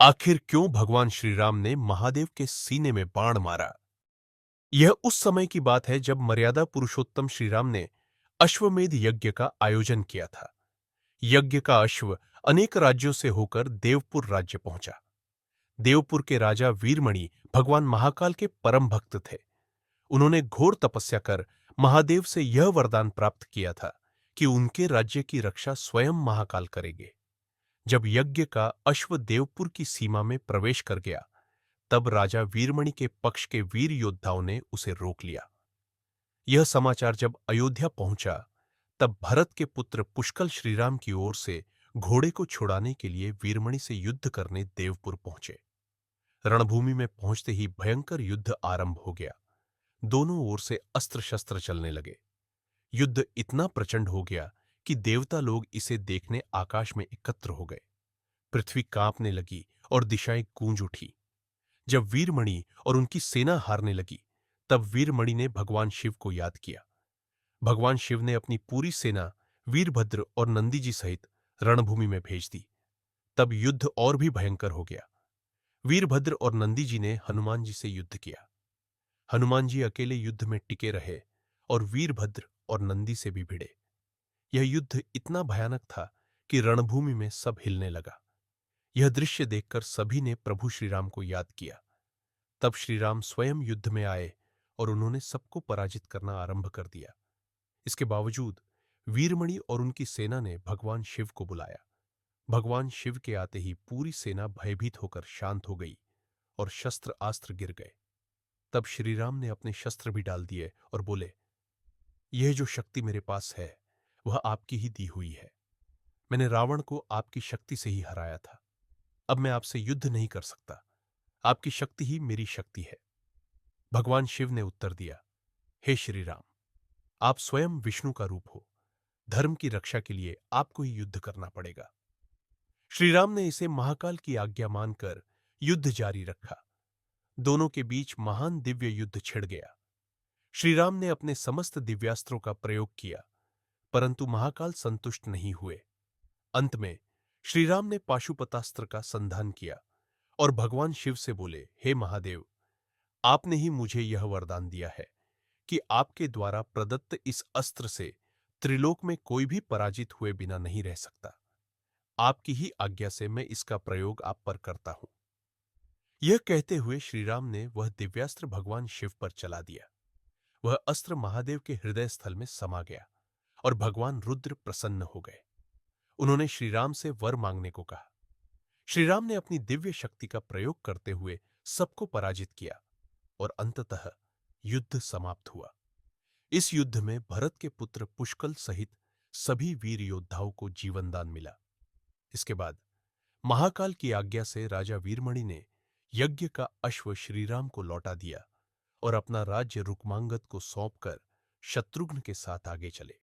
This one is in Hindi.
आखिर क्यों भगवान श्री राम ने महादेव के सीने में बाण मारा? यह उस समय की बात है जब मर्यादा पुरुषोत्तम श्री राम ने अश्वमेध यज्ञ का आयोजन किया था। यज्ञ का अश्व अनेक राज्यों से होकर देवपुर राज्य पहुंचा। देवपुर के राजा वीरमणि भगवान महाकाल के परम भक्त थे। उन्होंने घोर तपस्या कर महादेव से यह वरदान प्राप्त किया था कि उनके राज्य की रक्षा स्वयं महाकाल करेंगे। जब यज्ञ का अश्व देवपुर की सीमा में प्रवेश कर गया, तब राजा वीरमणि के पक्ष के वीर योद्धाओं ने उसे रोक लिया। यह समाचार जब अयोध्या पहुंचा, तब भरत के पुत्र पुष्कल श्रीराम की ओर से घोड़े को छुड़ाने के लिए वीरमणि से युद्ध करने देवपुर पहुंचे। रणभूमि में पहुंचते ही भयंकर युद्ध आरंभ हो गया। दोनों ओर से अस्त्र शस्त्र चलने लगे। युद्ध इतना प्रचंड हो गया कि देवता लोग इसे देखने आकाश में एकत्र हो गए। पृथ्वी कांपने लगी और दिशाएं गूंज उठी। जब वीरमणि और उनकी सेना हारने लगी, तब वीरमणि ने भगवान शिव को याद किया। भगवान शिव ने अपनी पूरी सेना वीरभद्र और नंदी जी सहित रणभूमि में भेज दी। तब युद्ध और भी भयंकर हो गया। वीरभद्र और नंदी जी ने हनुमान जी से युद्ध किया। हनुमान जी अकेले युद्ध में टिके रहे और वीरभद्र और नंदी से भी भिड़े। यह युद्ध इतना भयानक था कि रणभूमि में सब हिलने लगा। यह दृश्य देखकर सभी ने प्रभु श्रीराम को याद किया। तब श्रीराम स्वयं युद्ध में आए और उन्होंने सबको पराजित करना आरंभ कर दिया। इसके बावजूद वीरमणि और उनकी सेना ने भगवान शिव को बुलाया। भगवान शिव के आते ही पूरी सेना भयभीत होकर शांत हो गई और शस्त्र अस्त्र गिर गए। तब श्रीराम ने अपने शस्त्र भी डाल दिए और बोले, यह जो शक्ति मेरे पास है वह आपकी ही दी हुई है। मैंने रावण को आपकी शक्ति से ही हराया था। अब मैं आपसे युद्ध नहीं कर सकता। आपकी शक्ति ही मेरी शक्ति है। भगवान शिव ने उत्तर दिया, हे श्री राम, आप स्वयं विष्णु का रूप हो। धर्म की रक्षा के लिए आपको ही युद्ध करना पड़ेगा। श्री राम ने इसे महाकाल की आज्ञा मानकर युद्ध जारी रखा। दोनों के बीच महान दिव्य युद्ध छिड़ गया। श्री राम ने अपने समस्त दिव्यास्त्रों का प्रयोग किया, परंतु महाकाल संतुष्ट नहीं हुए। अंत में श्री राम ने पाशुपतास्त्र का संधान किया और भगवान शिव से बोले, हे महादेव, आपने ही मुझे यह वरदान दिया है कि आपके द्वारा प्रदत्त इस अस्त्र से त्रिलोक में कोई भी पराजित हुए बिना नहीं रह सकता। आपकी ही आज्ञा से मैं इसका प्रयोग आप पर करता हूं। यह कहते हुए श्रीराम ने वह दिव्यास्त्र भगवान शिव पर चला दिया। वह अस्त्र महादेव के हृदय स्थल में समा गया और भगवान रुद्र प्रसन्न हो गए। उन्होंने श्रीराम से वर मांगने को कहा। श्रीराम ने अपनी दिव्य शक्ति का प्रयोग करते हुए सबको पराजित किया और अंततः युद्ध समाप्त हुआ। इस युद्ध में भरत के पुत्र पुष्कल सहित सभी वीर योद्धाओं को जीवनदान मिला। इसके बाद महाकाल की आज्ञा से राजा वीरमणि ने यज्ञ का अश्व श्रीराम को लौटा दिया और अपना राज्य रुक्मांगद को सौंपकर शत्रुघ्न के साथ आगे चले।